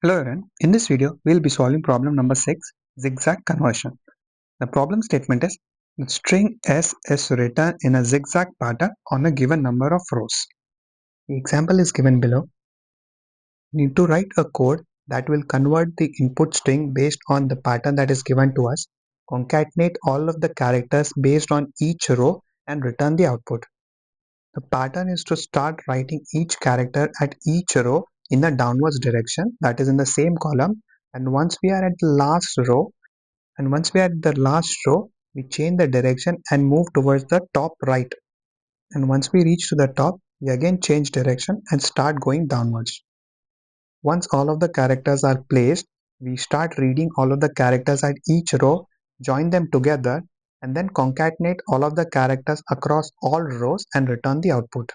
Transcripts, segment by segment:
Hello everyone, in this video we will be solving problem number 6, zigzag conversion. The problem statement is the string s is written in a zigzag pattern on a given number of rows. The example is given below. We need to write a code that will convert the input string based on the pattern that is given to us, concatenate all of the characters based on each row and return the output. The pattern is to start writing each character at each row in the downwards direction, that is in the same column, and once we are at the last row, we change the direction and move towards the top right. And once we reach to the top, we again change direction and start going downwards. Once all of the characters are placed, we start reading all of the characters at each row, join them together, and then concatenate all of the characters across all rows and return the output.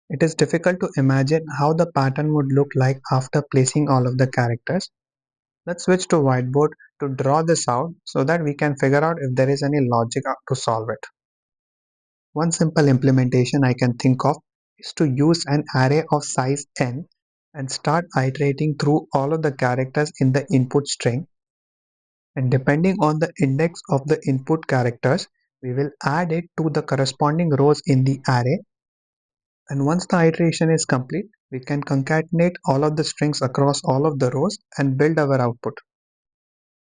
It is difficult to imagine how the pattern would look like after placing all of the characters. Let's switch to whiteboard to draw this out so that we can figure out if there is any logic to solve it. One simple implementation I can think of is to use an array of size n and start iterating through all of the characters in the input string, and depending on the index of the input characters, we will add it to the corresponding rows in the array. And once the iteration is complete, we can concatenate all of the strings across all of the rows and build our output.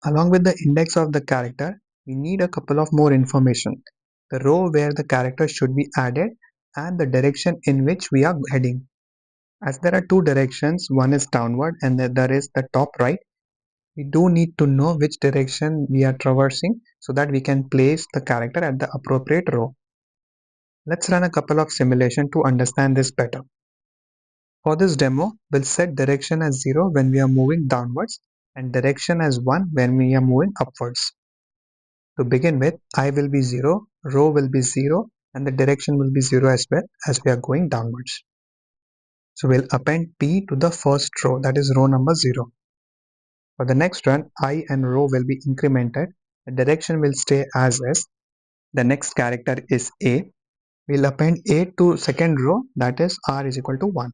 Along with the index of the character, we need a couple of more information: the row where the character should be added and the direction in which we are heading. As there are two directions, one is downward and the other is the top right, we do need to know which direction we are traversing so that we can place the character at the appropriate row. Let's run a couple of simulations to understand this better. For this demo, we'll set direction as 0 when we are moving downwards and direction as 1 when we are moving upwards. To begin with, I will be 0, row will be 0, and the direction will be 0 as well as we are going downwards. So we'll append p to the first row, that is row number 0. For the next run, I and row will be incremented. The direction will stay as is. The next character is a. We'll append a to second row, that is r is equal to 1.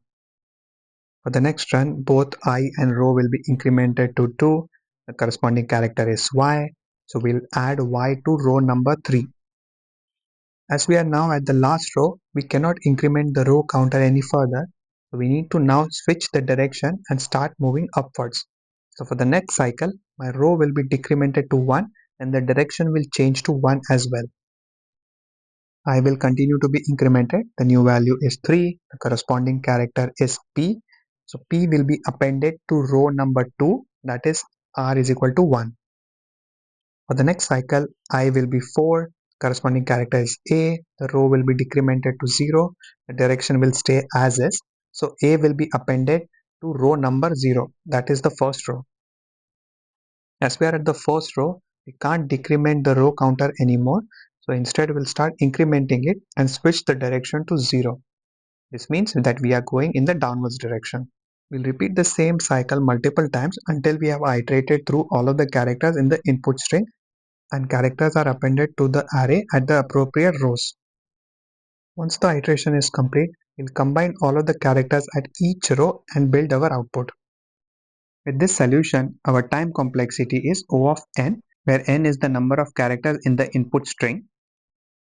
For the next run, both I and row will be incremented to 2. The corresponding character is y. So we'll add y to row number 3. As we are now at the last row, we cannot increment the row counter any further. So we need to now switch the direction and start moving upwards. So for the next cycle, my row will be decremented to 1 and the direction will change to 1 as well. I will continue to be incremented. The new value is 3. The corresponding character is p. So p will be appended to row number 2, that is r is equal to 1. For the next cycle, I will be 4. Corresponding character is a. The row will be decremented to 0. The direction will stay as is. So a will be appended to row number 0, that is the first row. As we are at the first row, we can't decrement the row counter anymore. So instead we'll start incrementing it and switch the direction to 0. This means that we are going in the downwards direction. We'll repeat the same cycle multiple times until we have iterated through all of the characters in the input string and characters are appended to the array at the appropriate rows. Once the iteration is complete, we'll combine all of the characters at each row and build our output. With this solution, our time complexity is O of n, where n is the number of characters in the input string,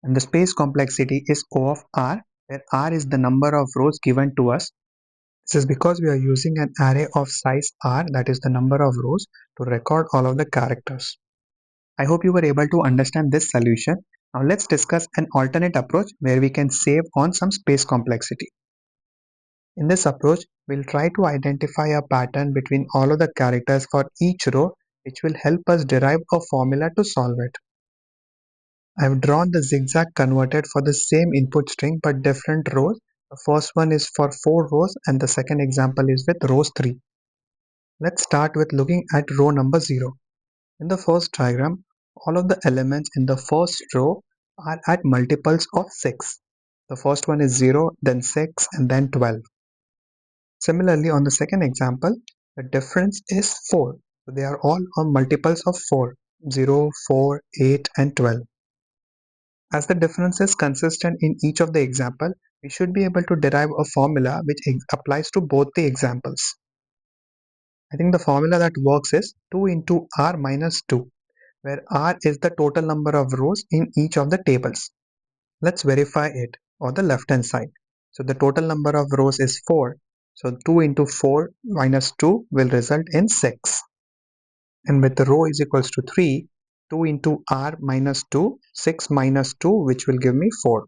and the space complexity is O of r, where r is the number of rows given to us. This is because we are using an array of size r, that is the number of rows, to record all of the characters. I hope you were able to understand this solution. Now let's discuss an alternate approach where we can save on some space complexity. In this approach, we'll try to identify a pattern between all of the characters for each row, which will help us derive a formula to solve it. I've drawn the zigzag converted for the same input string but different rows. The first one is for 4 rows and the second example is with rows 3. Let's start with looking at row number 0. In the first diagram, all of the elements in the first row are at multiples of 6. The first one is 0, then 6, and then 12. Similarly, on the second example, the difference is 4. So they are all on multiples of 4, 0, 4, 8, and 12. As the difference is consistent in each of the example, we should be able to derive a formula which applies to both the examples. I think the formula that works is 2 into r minus 2, where r is the total number of rows in each of the tables. Let's verify it on the left hand side. So the total number of rows is 4. So 2 into 4 minus 2 will result in 6. And with the row is equals to 3, 2 into r minus 2, 6 minus 2, which will give me 4.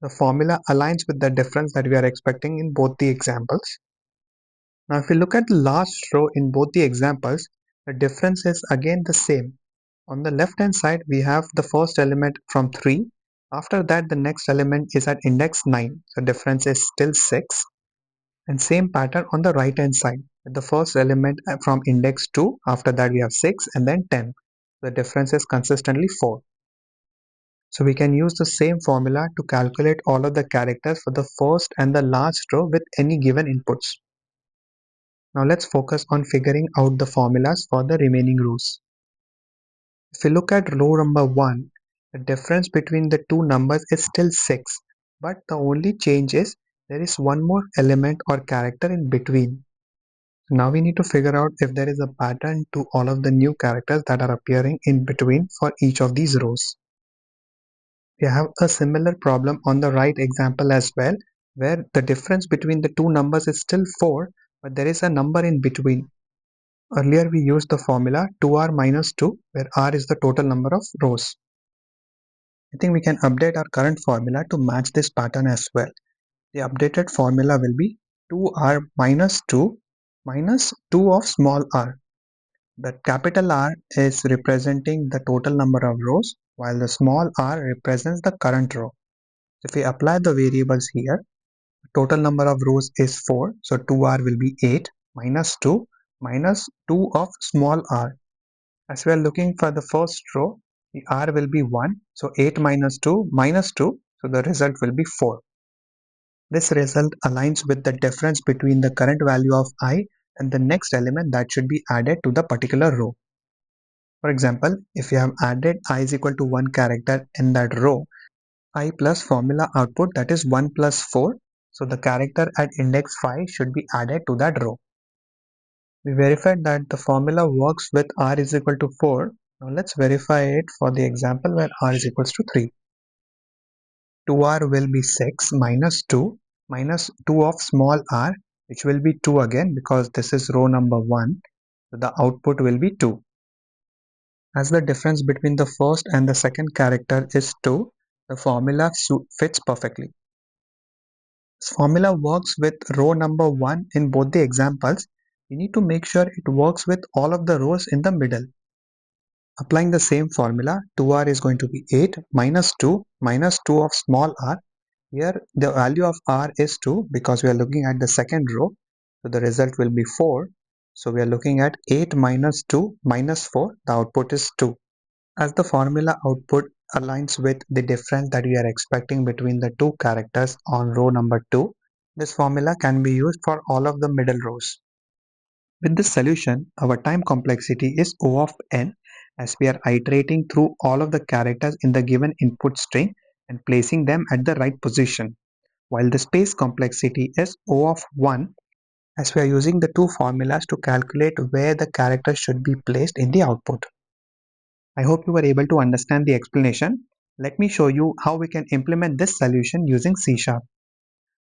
The formula aligns with the difference that we are expecting in both the examples. Now if we look at the last row in both the examples, the difference is again the same. On the left hand side, we have the first element from 3. After that, the next element is at index 9. So difference is still 6. And same pattern on the right hand side. The first element from index 2. After that, we have 6 and then 10. The difference is consistently 4. So we can use the same formula to calculate all of the characters for the first and the last row with any given inputs. Now let's focus on figuring out the formulas for the remaining rows. If we look at row number 1, the difference between the two numbers is still 6, but the only change is there is one more element or character in between. Now we need to figure out if there is a pattern to all of the new characters that are appearing in between for each of these rows. We have a similar problem on the right example as well, where the difference between the two numbers is still 4, but there is a number in between. Earlier we used the formula 2r minus 2, where r is the total number of rows. I think we can update our current formula to match this pattern as well. The updated formula will be 2r minus 2 minus 2 of small r. The capital R is representing the total number of rows, while the small r represents the current row. If we apply the variables here, the total number of rows is 4, so 2r will be 8 minus 2 of small r. As we are looking for the first row, the r will be 1, so 8 minus 2, so the result will be 4. This result aligns with the difference between the current value of I and the next element that should be added to the particular row. For example, if you have added I is equal to 1 character in that row, I plus formula output, that is 1 plus 4, so the character at index 5 should be added to that row. We verified that the formula works with r is equal to 4. Now let's verify it for the example where r is equals to 3. 2r will be 6 minus 2 of small r, which will be 2 again because this is row number 1. So the output will be 2. As the difference between the first and the second character is 2, the formula fits perfectly. This formula works with row number 1 in both the examples. We need to make sure it works with all of the rows in the middle. Applying the same formula, 2r is going to be 8 minus 2 of small r. Here the value of r is 2 because we are looking at the second row. So the result will be 4. So we are looking at 8 minus 2 minus 4. The output is 2. As the formula output aligns with the difference that we are expecting between the two characters on row number 2, this formula can be used for all of the middle rows. With this solution, our time complexity is O of n, as we are iterating through all of the characters in the given input string and placing them at the right position, while the space complexity is O of 1, as we are using the two formulas to calculate where the character should be placed in the output. I hope you were able to understand the explanation. Let me show you how we can implement this solution using C#.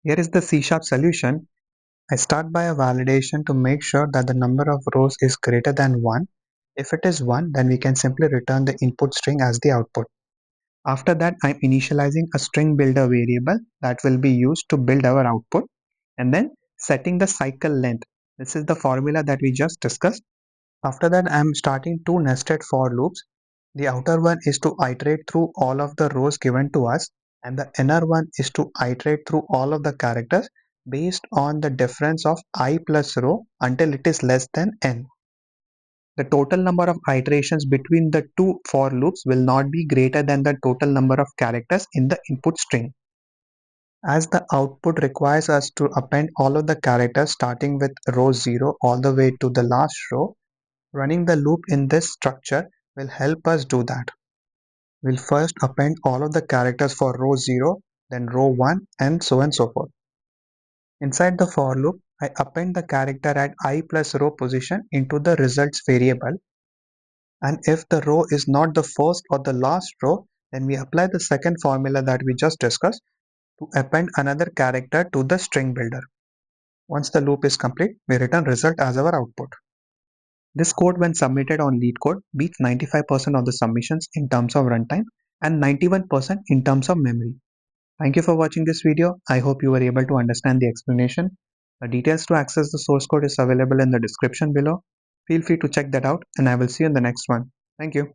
Here is the C# solution. I start by a validation to make sure that the number of rows is greater than 1. If it is 1, then we can simply return the input string as the output. After that, I'm initializing a StringBuilder variable that will be used to build our output, and then setting the cycle length. This is the formula that we just discussed. After that, I'm starting two nested for loops. The outer one is to iterate through all of the rows given to us, and the inner one is to iterate through all of the characters based on the difference of I plus row until it is less than n. The total number of iterations between the two for loops will not be greater than the total number of characters in the input string. As the output requires us to append all of the characters starting with row 0 all the way to the last row, running the loop in this structure will help us do that. We'll first append all of the characters for row 0, then row 1, and so forth. Inside the for loop, I append the character at I plus row position into the results variable, and if the row is not the first or the last row, then we apply the second formula that we just discussed to append another character to the string builder. Once the loop is complete, we return result as our output. This code, when submitted on LeetCode, beats 95% of the submissions in terms of runtime and 91% in terms of memory. Thank you for watching this video. I hope you were able to understand the explanation. The details to access the source code is available in the description below. Feel free to check that out, and I will see you in the next one. Thank you.